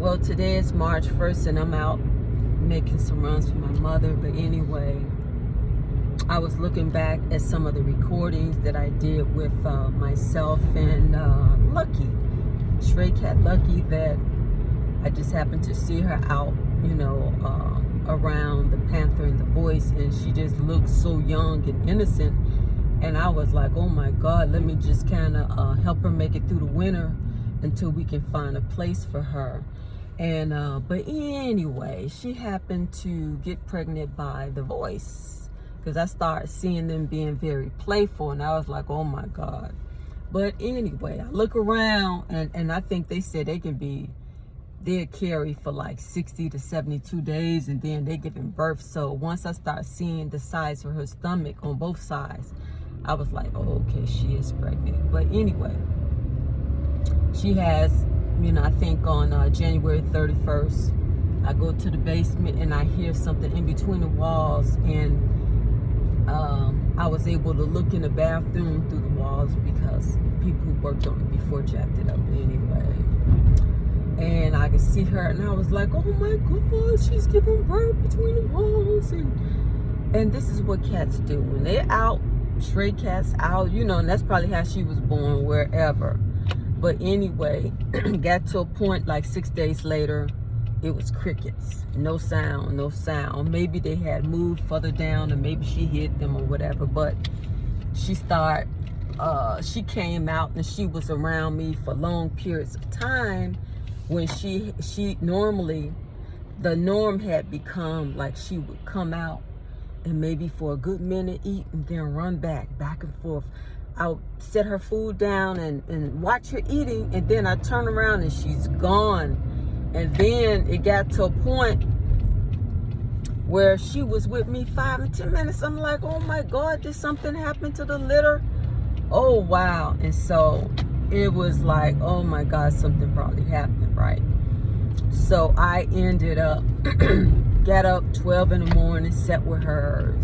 Well, today is March 1st and I'm out making some runs for my mother. But anyway, I was looking back at some of the recordings that I did with myself and Lucky, stray cat Lucky, that I just happened to see her out, around the Panther and the Voice, and she just looked so young and innocent. And I was like, oh my God, let me just kind of help her make it through the winter until we can find a place for her. And but anyway, she happened to get pregnant by the Voice, because I started seeing them being very playful, and I was like, oh my God. But anyway, I look around, and I think they said they'll carry for like 60 to 72 days, and then they giving birth. So once I start seeing the size of her stomach on both sides, I was like, oh, okay, she is pregnant. But anyway, she has, I think on January 31st, I go to the basement and I hear something in between the walls, and I was able to look in the bathroom through the walls because people who worked on it before jacked it up anyway. And I could see her, and I was like, oh my God, she's giving birth between the walls. And this is what cats do. When they're out, stray cats out, and that's probably how she was born, wherever. But anyway, got to a point like 6 days later, it was crickets. No sound, no sound. Maybe they had moved further down, or maybe she hit them or whatever. But she came out, and she was around me for long periods of time. When she normally, the norm had become like she would come out and maybe for a good minute eat and then run back and forth. I would set her food down and watch her eating, and then I turn around and she's gone. And then it got to a point where she was with me 5 and 10 minutes. I'm like, oh my God, did something happen to the litter? Oh wow. And so it was like, oh my God, something probably happened, right? So I ended up got up 12 in the morning, sat with her.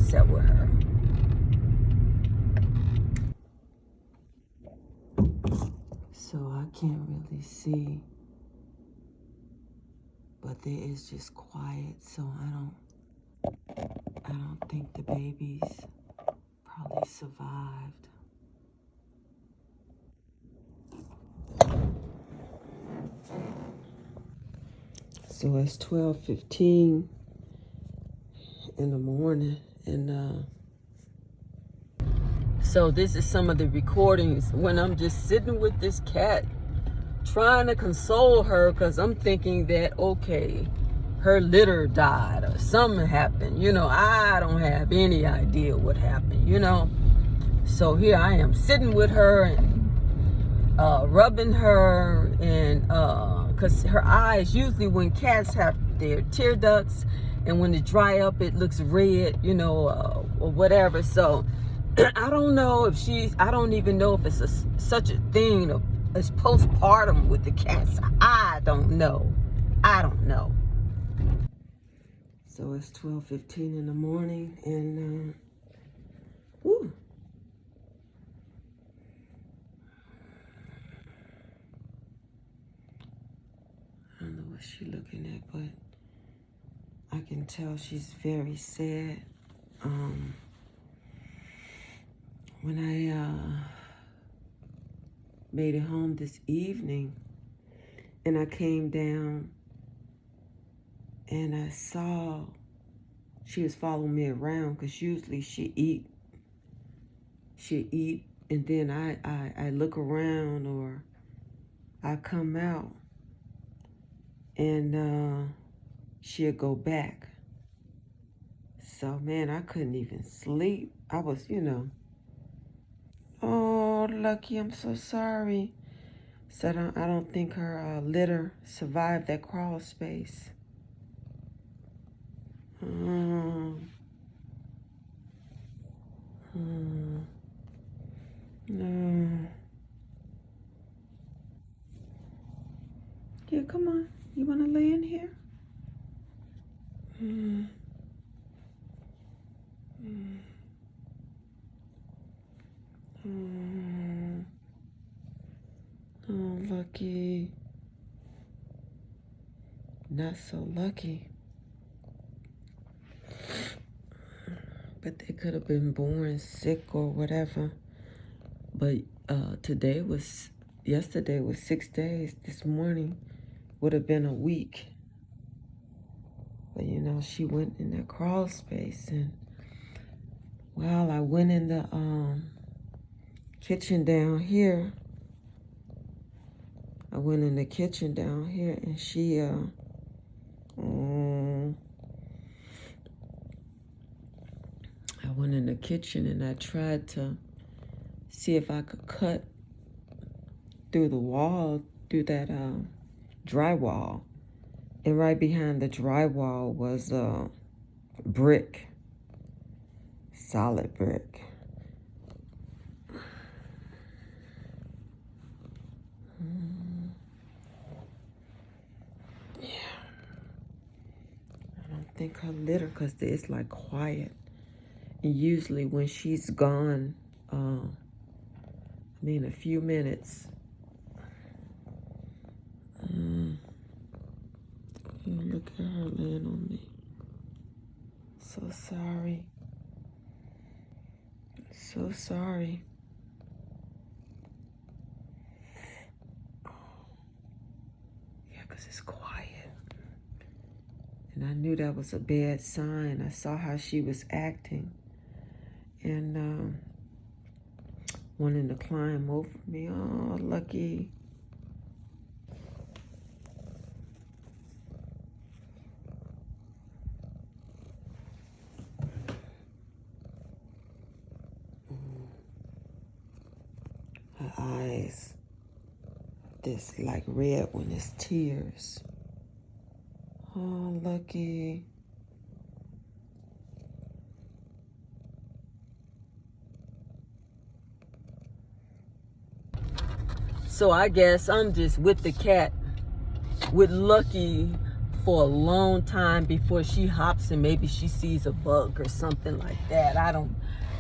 So I can't really see, but there is just quiet. So I don't think the babies probably survived. So it's 12:15 in the morning, and so this is some of the recordings when I'm just sitting with this cat trying to console her, because I'm thinking that, okay, her litter died or something happened. I don't have any idea what happened, So here I am sitting with her and rubbing her, and because her eyes, usually when cats have their tear ducts, and when they dry up, it looks red, or whatever. So I don't know if I don't even know if it's such a thing as postpartum with the cats. I don't know. So it's 12:15 in the morning, and whew. I don't know what she's looking at, but I can tell she's very sad. When I made it home this evening, and I came down, and I saw she was following me around, because usually she eat, and then I look around, or I come out, and she'll go back. So man, I couldn't even sleep. I was, oh, Lucky, I'm so sorry. So I don't think her litter survived that crawl space. No. Yeah, come on. You want to lay in here? Oh, Lucky. not so lucky. But they could have been born sick or whatever. But yesterday was 6 days. This morning would have been a week. But you know, she went in that crawl space, and well, I went in the kitchen down here. And she I went in the kitchen and I tried to see if I could cut through the wall, through that drywall. And right behind the drywall was brick, solid brick. Yeah. I don't think her litter, because it's like quiet. And usually when she's gone, a few minutes. Look at her laying on me. So sorry. So sorry. Yeah, because it's quiet. And I knew that was a bad sign. I saw how she was acting. And wanting to climb over me. Oh, lucky. Her eyes, this like red when it's tears. Oh, lucky. So I guess I'm just with the cat, with Lucky for a long time before she hops and maybe she sees a bug or something like that. I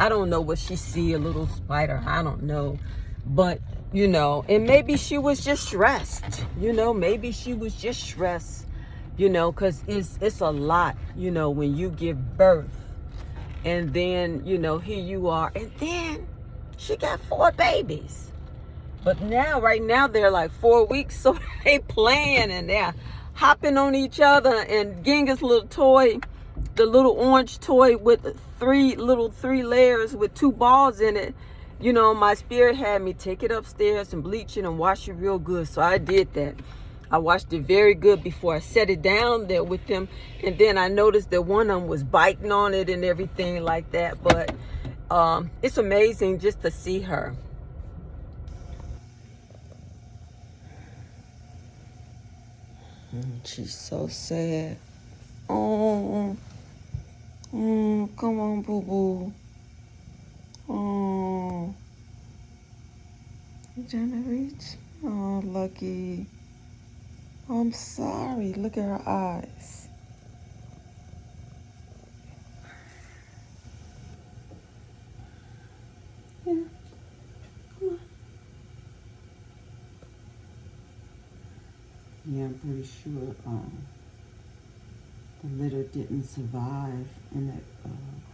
don't know what she see, a little spider, I don't know. But, you know, and maybe she was just stressed, maybe she was just stressed, because it's a lot, when you give birth. And then, here you are. And then she got 4 babies. But right now, they're like 4 weeks, so they playing and they're hopping on each other. And Genghis' little toy, the little orange toy with 3 layers with 2 balls in it, my spirit had me take it upstairs and bleach it and wash it real good. So I did that. I washed it very good before I set it down there with them. And then I noticed that one of them was biting on it and everything like that. But it's amazing just to see her. She's so sad. Oh, come on, boo-boo. Oh, you trying to reach? Oh, Lucky. I'm sorry. Look at her eyes. Yeah, come on. Yeah, I'm pretty sure the litter didn't survive in that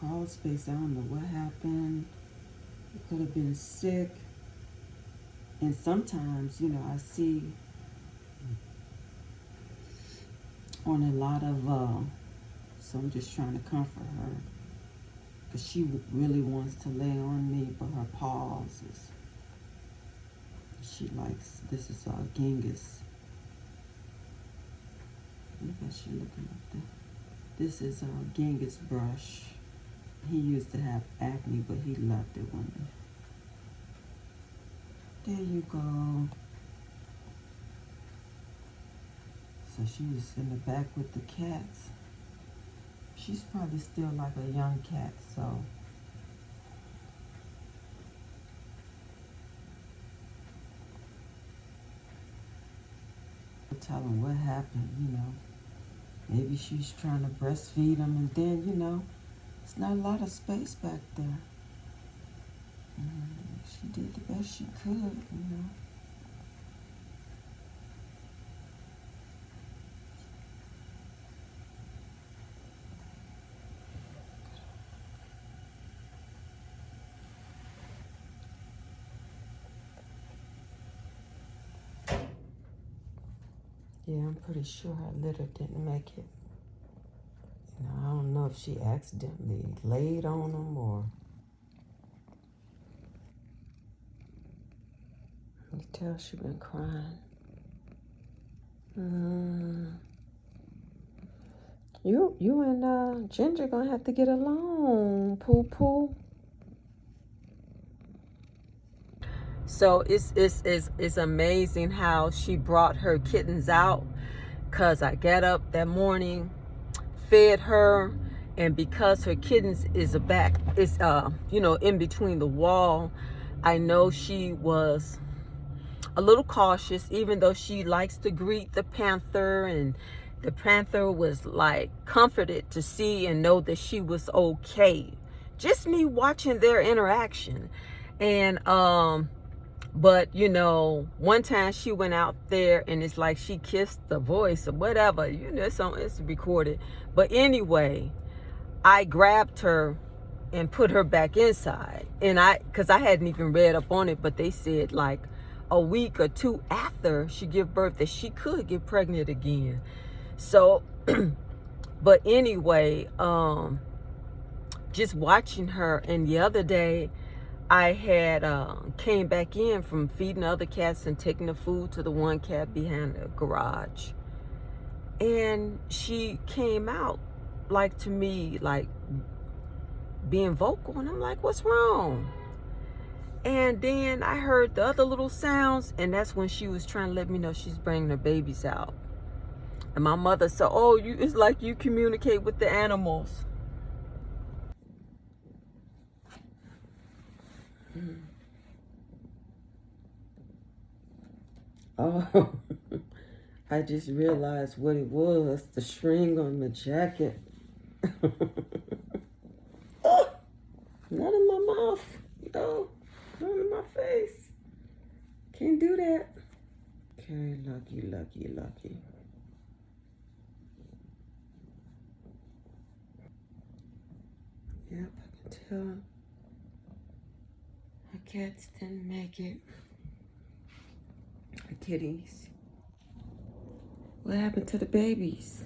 crawl space. I don't know what happened. It could have been sick. And sometimes, I see on a lot of, so I'm just trying to comfort her. Because she really wants to lay on me, but her paws she likes, this is Genghis. Look at she looking up there. This is Genghis brush. He used to have acne, but he loved it when there you go. So she was in the back with the cats. She's probably still like a young cat, so. Tell them what happened, Maybe she's trying to breastfeed them, and then, it's not a lot of space back there. She did the best she could, Yeah, I'm pretty sure her litter didn't make it. You know, I don't know if she accidentally laid on them or... You can tell she been crying. You and Ginger gonna have to get along, Poo Poo. So it's amazing how she brought her kittens out. Cause I got up that morning, fed her, and because her kittens is in between the wall, I know she was a little cautious, even though she likes to greet the panther, and the panther was like comforted to see and know that she was okay. Just me watching their interaction. And but one time she went out there and it's like she kissed the voice or whatever, it's recorded. But anyway, I grabbed her and put her back inside. And because I hadn't even read up on it, but they said like a week or two after she give birth that she could get pregnant again. So, but anyway, just watching her. And the other day, I had came back in from feeding the other cats and taking the food to the one cat behind the garage. And she came out like to me, like being vocal. And I'm like, what's wrong? And then I heard the other little sounds, and that's when she was trying to let me know she's bringing her babies out. And my mother said, oh, it's like you communicate with the animals. Oh, I just realized what it was, the string on my jacket. Oh, not in my mouth. No, not in my face. Can't do that. Okay, lucky. Yep, I can tell. Her cats didn't make it. Her kitties. What happened to the babies?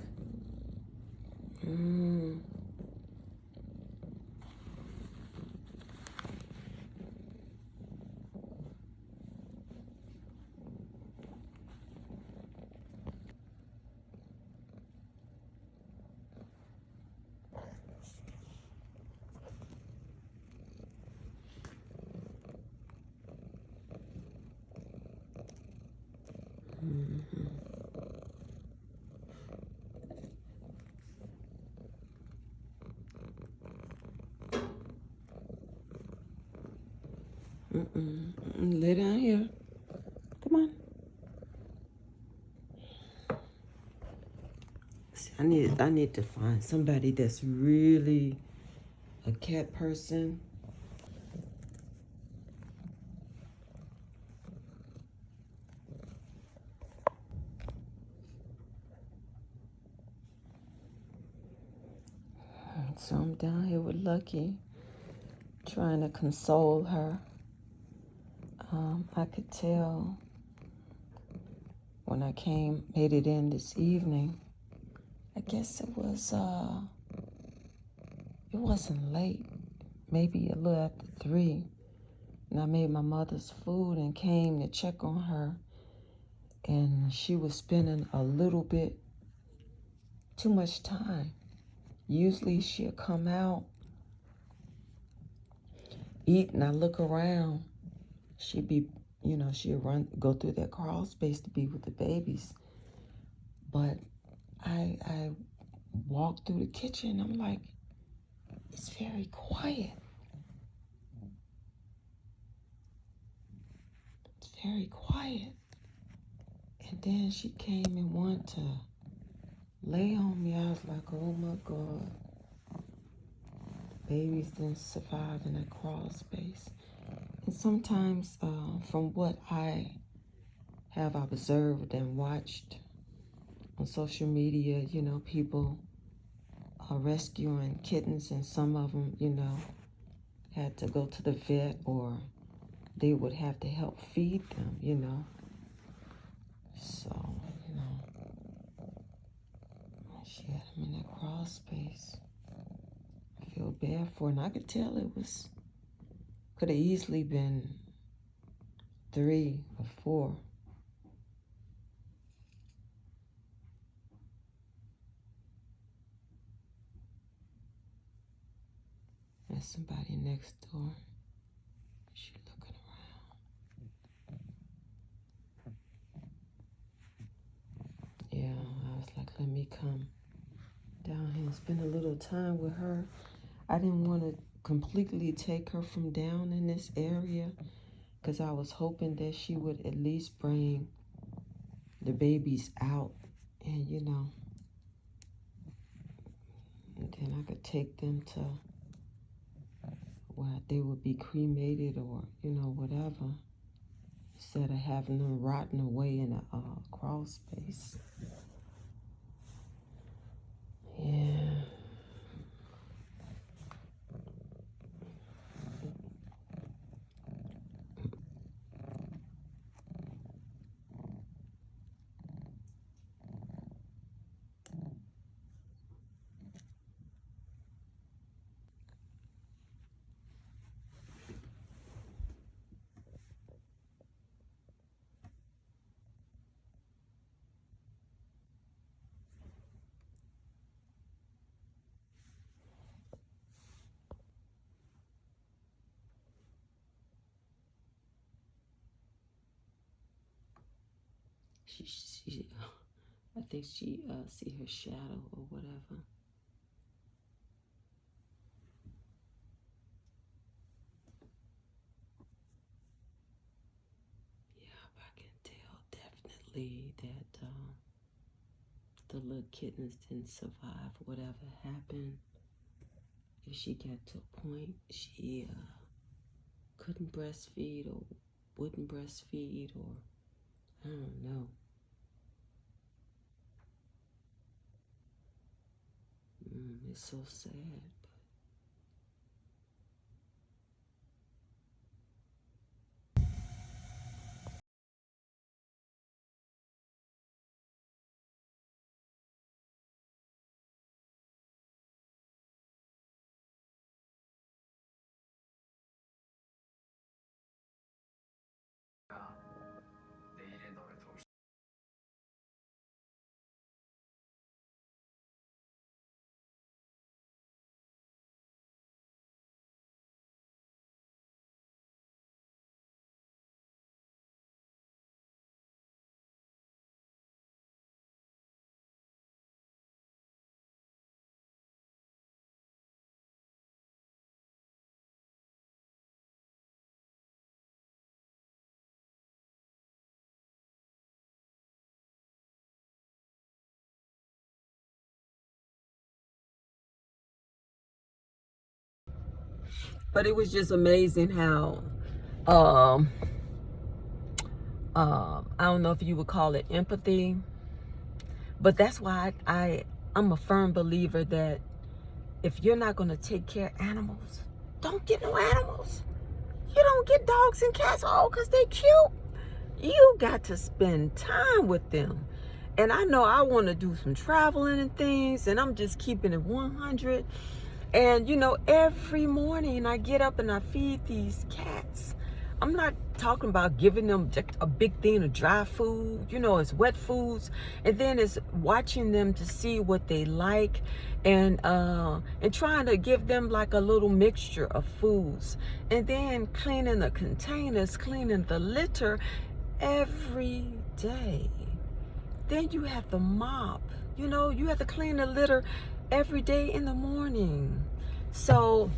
Lay down here. Come on. See, I need to find somebody that's really a cat person. So I'm down here with Lucky, trying to console her. I could tell when I made it in this evening. I guess it wasn't late, maybe a little after 3. And I made my mother's food and came to check on her. And she was spending a little bit too much time. Usually she'll come out, eat, and I look around. She'd be, she'll go through that crawl space to be with the babies. But I walked through the kitchen. I'm like, it's very quiet. It's very quiet. And then she came and wanted to lay on me. I was like, oh my God. Babies didn't survive in that crawl space. And sometimes, from what I have observed and watched on social media, people are rescuing kittens, and some of them, had to go to the vet, or they would have to help feed them, So, She had him in that crawl space. I feel bad for her, and I could tell could have easily been 3 or 4. There's somebody next door. She looking around. Yeah, I was like, let me come down here and spend a little time with her. I didn't want to completely take her from down in this area because I was hoping that she would at least bring the babies out and, and then I could take them to where they would be cremated or, whatever, instead of having them rotting away in a crawl space. Yeah. She I think she see her shadow or whatever. Yeah, I can tell definitely that the little kittens didn't survive whatever happened. If she got to a point she couldn't breastfeed or wouldn't breastfeed, or I don't know. It's so sad. But it was just amazing how I don't know if you would call it empathy, but that's why I'm a firm believer that if you're not going to take care of animals, don't get no animals. You don't get dogs and cats all because they cute. You got to spend time with them. And I know I want to do some traveling and things, and I'm just keeping it 100. And every morning I get up and I feed these cats. I'm not talking about giving them just a big thing of dry food, it's wet foods, and then it's watching them to see what they like, and trying to give them like a little mixture of foods, and then cleaning the containers, cleaning the litter every day. Then you have to mop, you have to clean the litter every day in the morning. So,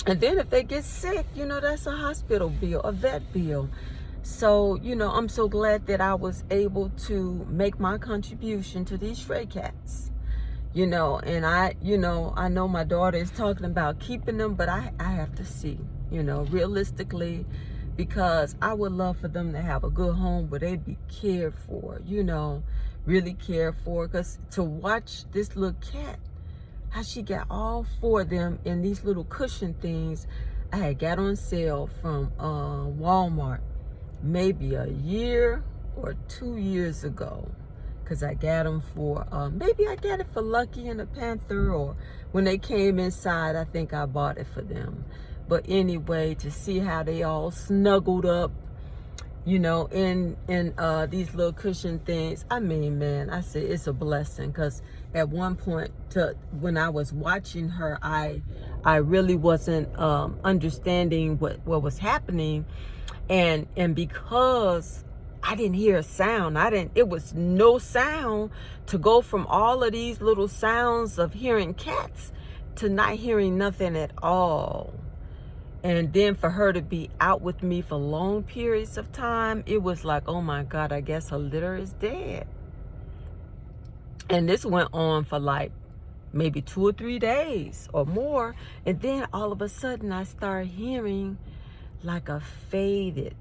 and then if they get sick, that's a hospital bill, a vet bill. So, I'm so glad that I was able to make my contribution to these stray cats. And I know my daughter is talking about keeping them, but I have to see, realistically, because I would love for them to have a good home where they'd be cared for, really cared for. Because to watch this little cat, how she got all 4 of them in these little cushion things I had got on sale from Walmart maybe a year or 2 years ago. because I got them for, maybe I got it for Lucky and the Panther, or when they came inside, I think I bought it for them. But anyway, to see how they all snuggled up, you know, in these little cushion things. I mean, man, I say it's a blessing, because at one point, when I was watching her, I really wasn't understanding what was happening, and because I didn't hear a sound. It was no sound, to go from all of these little sounds of hearing cats to not hearing nothing at all. And then for her to be out with me for long periods of time, it was like, oh my God, I guess her litter is dead. And this went on for like maybe 2 or 3 days or more. And then all of a sudden I started hearing like a faded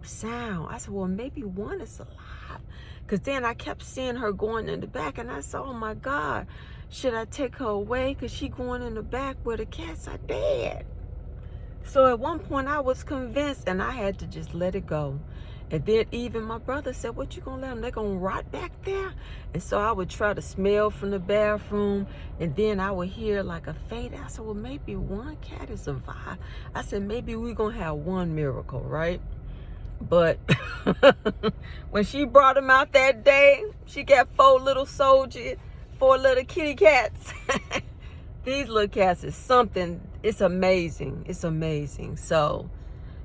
sound. I said, well, maybe one is alive. Because then I kept seeing her going in the back, and I said, oh my God, should I take her away? Because she going in the back where the cats are dead. So at one point I was convinced, and I had to just let it go. And then even my brother said, what you gonna let them? They're gonna rot back there? And so I would try to smell from the bathroom, and then I would hear like a fade. I said, well, maybe one cat is survived. I said, maybe we're gonna have one miracle, right? But when she brought him out that day, she got 4 little kitty cats. These little cats is something. It's amazing. It's amazing. So,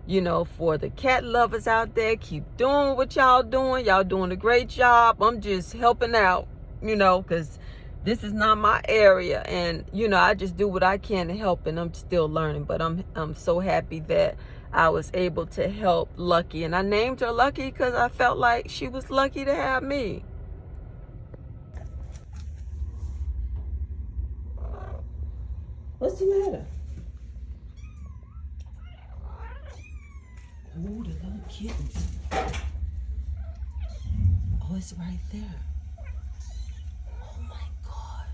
you know, for the cat lovers out there, keep doing what y'all doing. Y'all doing a great job. I'm just helping out, you know, because this is not my area. And, you know, I just do what I can to help, and I'm still learning. But I'm so happy that I was able to help Lucky. And I named her Lucky because I felt like she was lucky to have me. What's the matter? Oh, the little kittens. Oh, it's right there. Oh my God.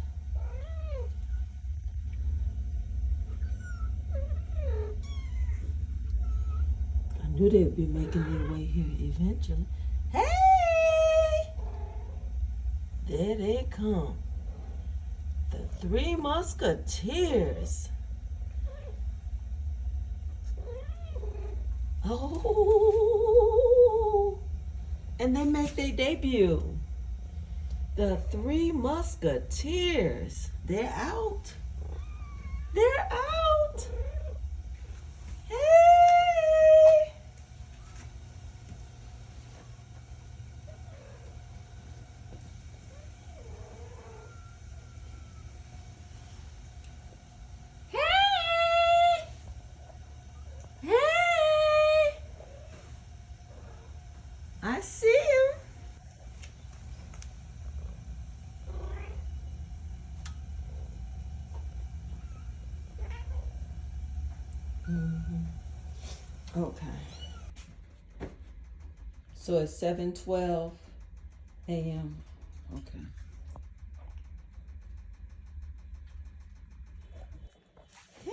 I knew they would be making their way here eventually. Hey! There they come. The 3 Musketeers. Oh! And they make their debut. The 3 Musketeers. They're out. They're out. Hey! Hey! Hey! I see you. Okay. So it's 7:12 a.m. Okay. Hey!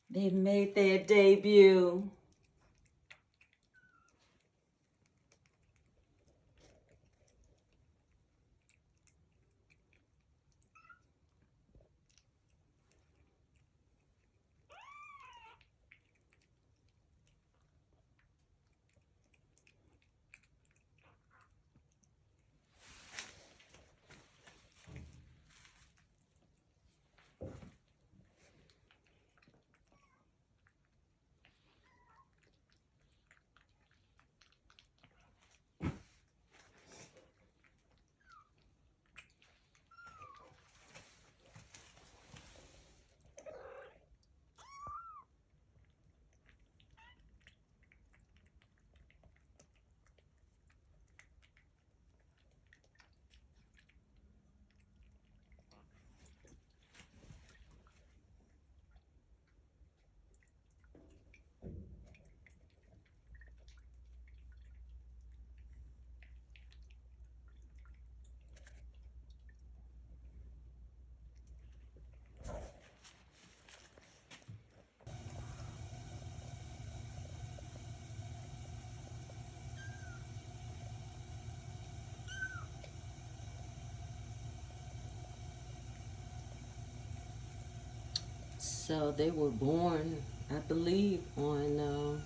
They made their debut. So they were born, I believe, on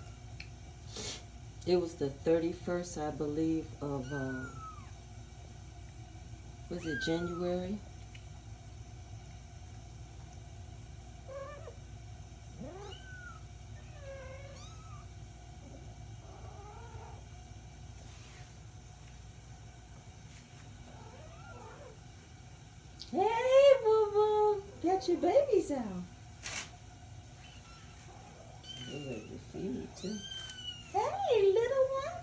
it was the 31st, I believe, of was it January? Hey, boo boo, get your babies out. They're ready to feed too. Hey, little one.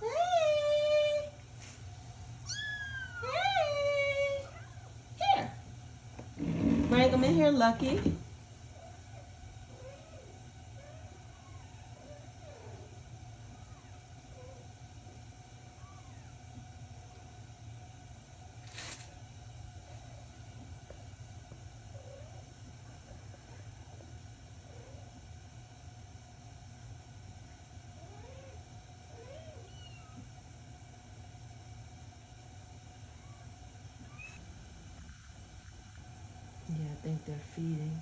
Hey. Hey. Here. Bring them in here, Lucky. Yeah, I think they're feeding.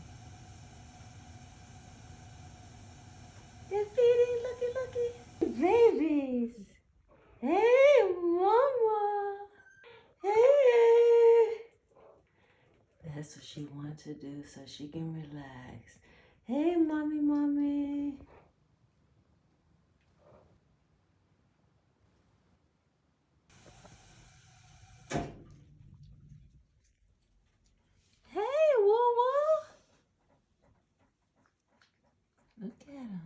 They're feeding, Lucky, Lucky. Babies. Hey, mama. Hey. That's what she wants to do so she can relax. Hey, mommy, mommy. Hey, woo woo. Look at him.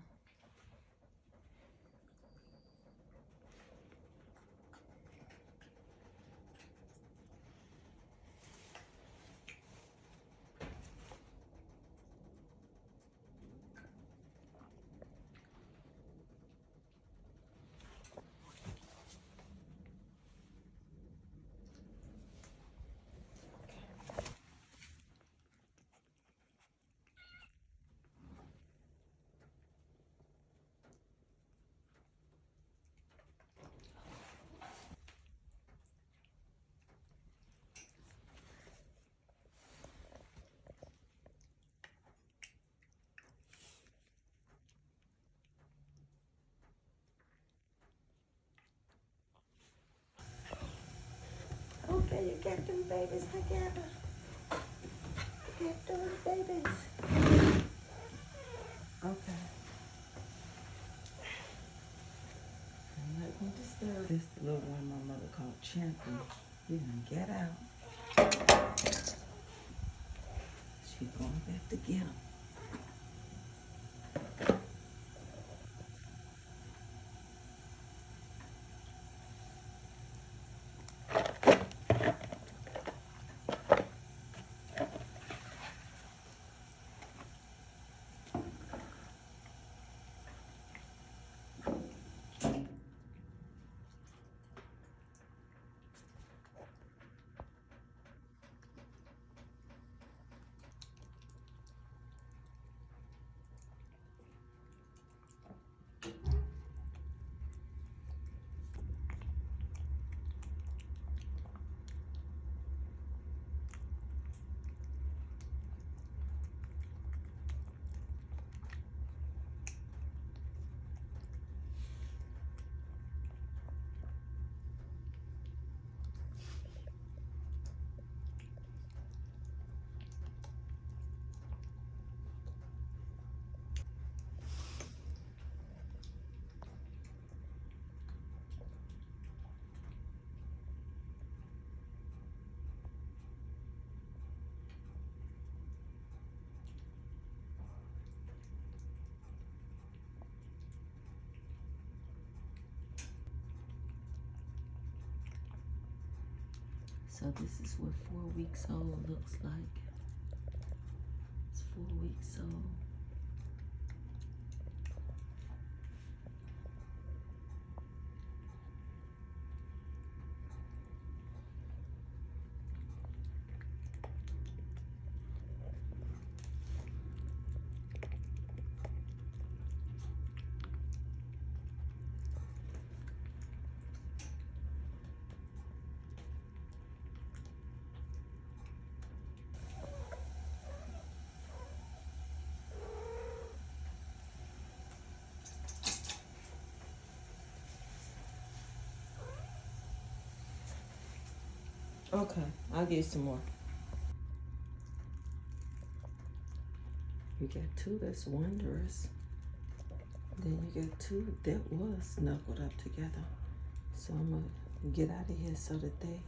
Okay, you get them babies together. Get those babies. Okay. I'm not going to disturb this little one my mother called Champion. You can get out. She's going back to get him. So this is what 4 weeks old looks like. It's 4 weeks old. Okay, I'll get some more. You got two that's wondrous. Then you got two that was snuggled up together. So I'm gonna get out of here so that they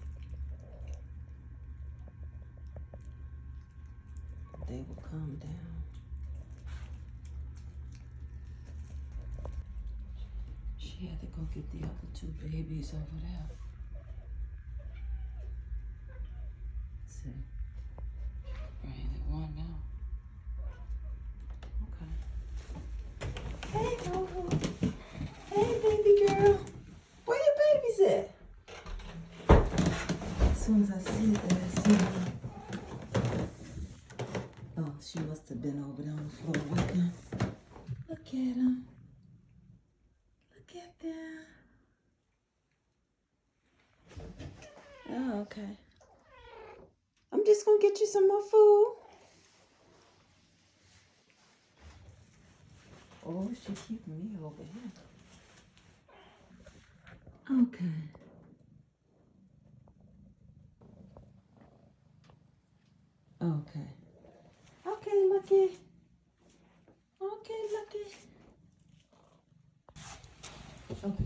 will calm down. She had to go get the other two babies over there. Let's see. Bring that one now. Okay. Hey, Coco. Hey, baby girl. Where your babies at? As soon as I see that, I see her. Oh, she must have been over there on the floor with them. Look at them. Look at them. Oh, okay. I'm just gonna get you some more food. Oh, she's keeping me over here. Okay. Okay. Okay, Lucky. Okay, Lucky. Okay.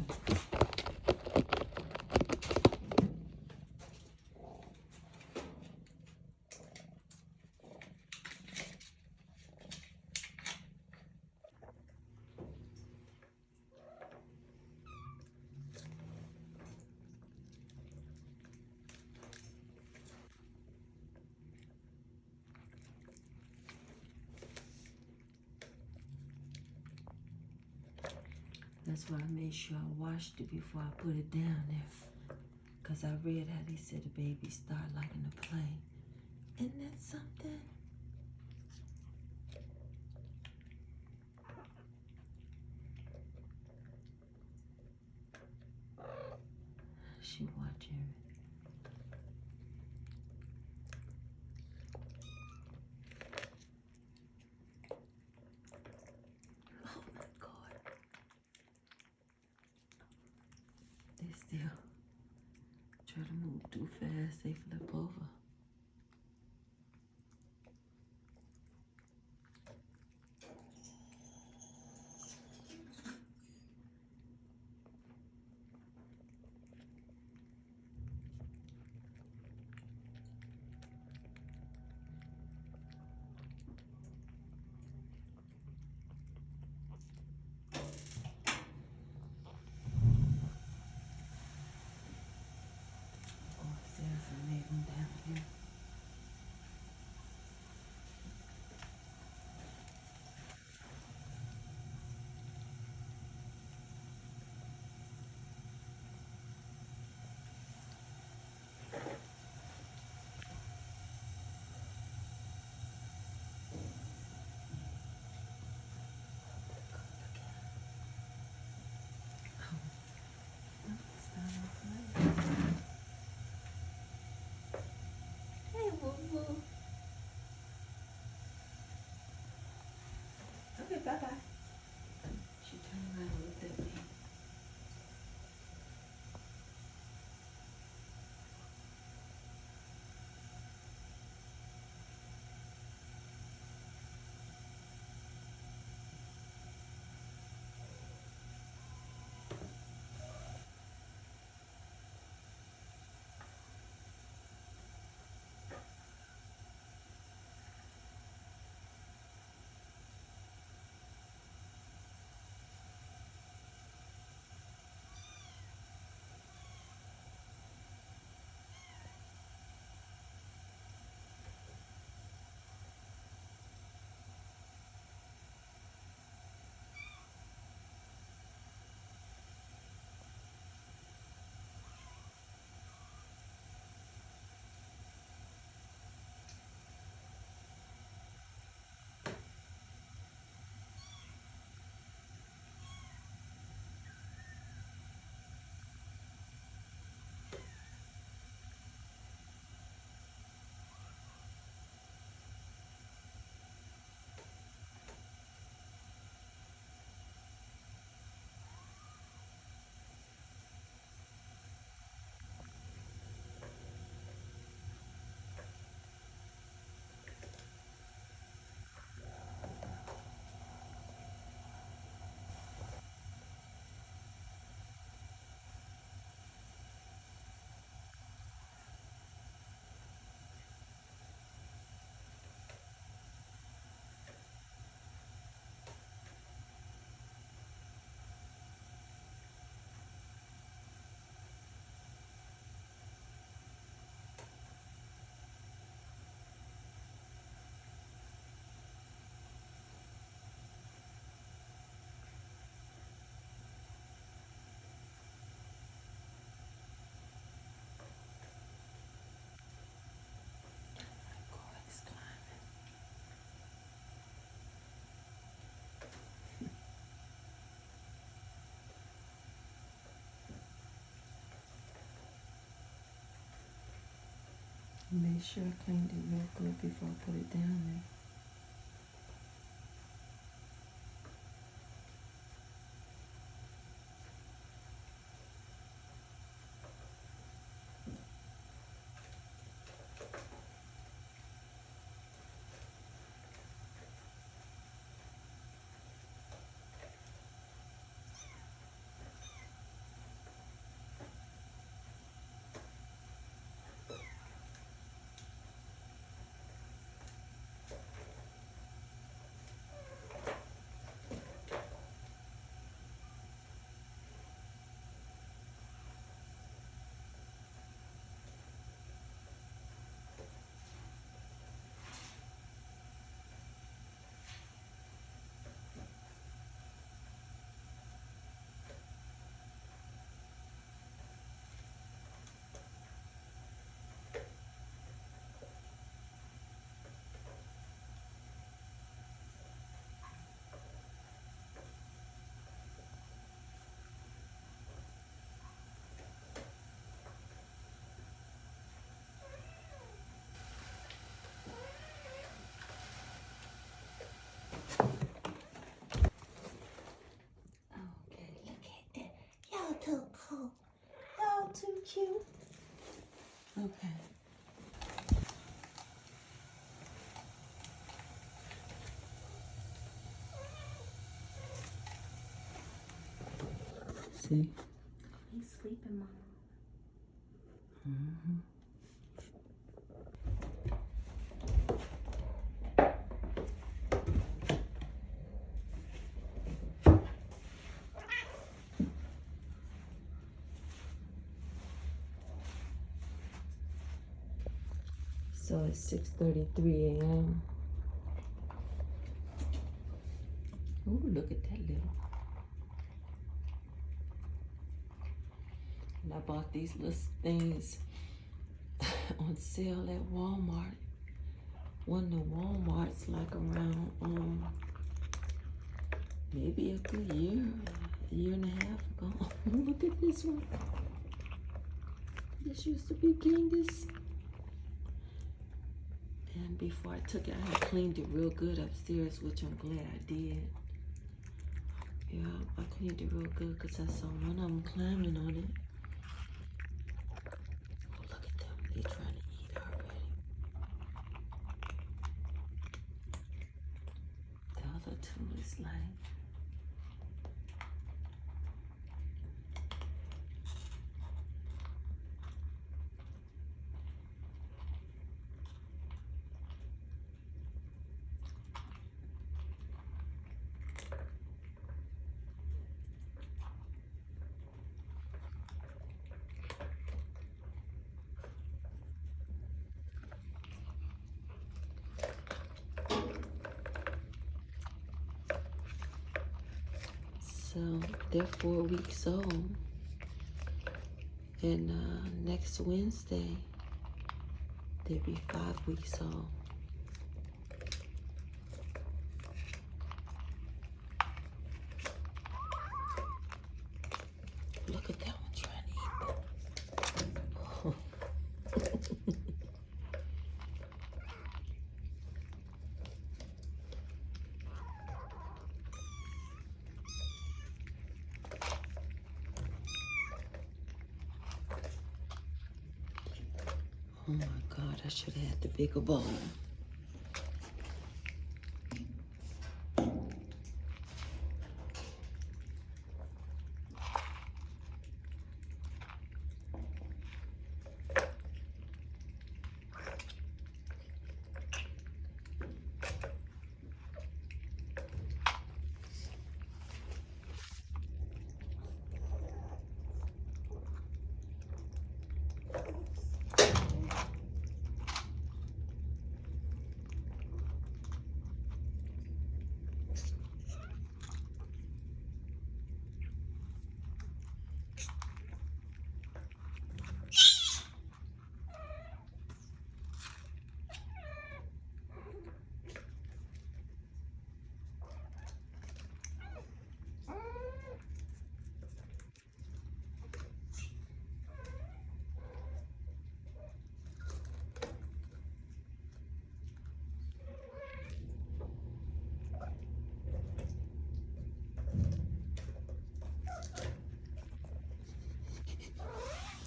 That's why I made sure I washed it before I put it down there. Because I read how they said the babies start liking to play. Isn't that something? She watching. Oh my God. They still try to move too fast. They flip over. Down here. Hey, woo woo. Okay, bye bye. She turned around and looked at me. Make sure I cleaned it real good before I put it down there. Okay, look at that. Y'all too cool. Y'all too cute. Okay. See? He's sleeping, Mama. Mm-hmm. So it's 6:33 a.m. Ooh, look at that little. And I bought these little things on sale at Walmart. One of the Walmart's like around maybe a good year and a half ago. Look at this one. This used to be Genghis. And before I took it, I had cleaned it real good upstairs, which I'm glad I did. Yeah, I cleaned it real good because I saw one of them climbing on it. Oh, look at them. They trying to eat already. The other two is like, so they're 4 weeks old. And next Wednesday, they'll be 5 weeks old. Look at that one trying to eat them. Oh. Oh my God, I should have had the bigger bowl.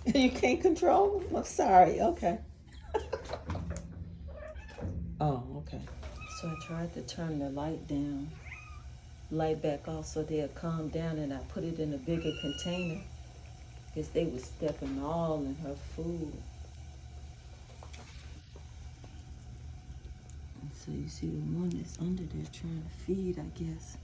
You can't control them? I'm sorry. Okay. Oh, okay. So I tried to turn the light back off so they'll calm down, and I put it in a bigger container because they were stepping all in her food. And so you see the one that's under there trying to feed, I guess.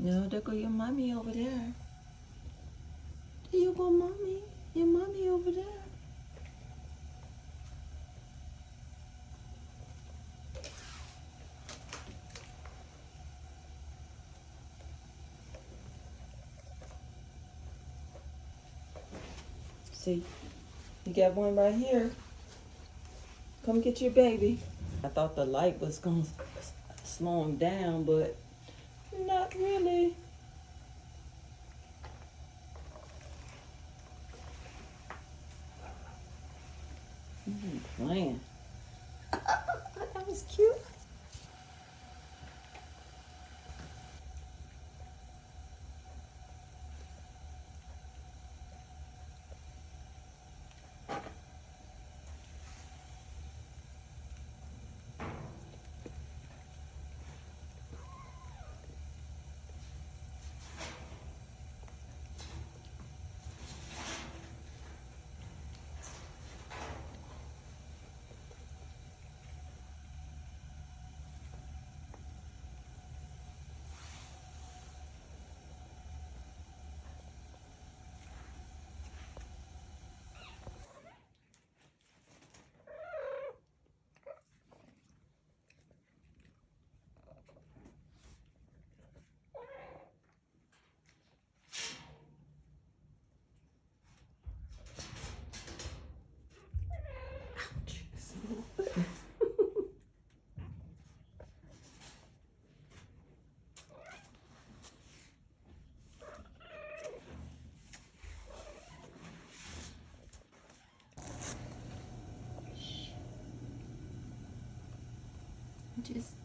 No, there go your mommy over there. There you go, mommy. Your mommy over there. See, you got one right here. Come get your baby. I thought the light was going to slow him down, but not really. Playing. That was cute.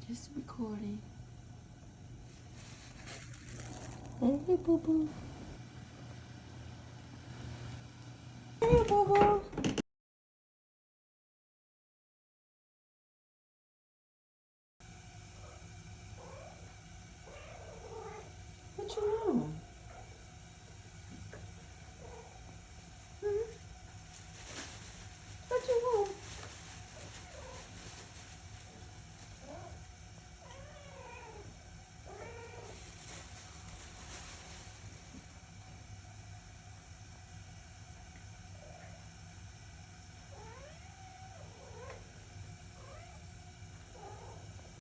Just recording. Hey, boo boo. Hey, boo boo.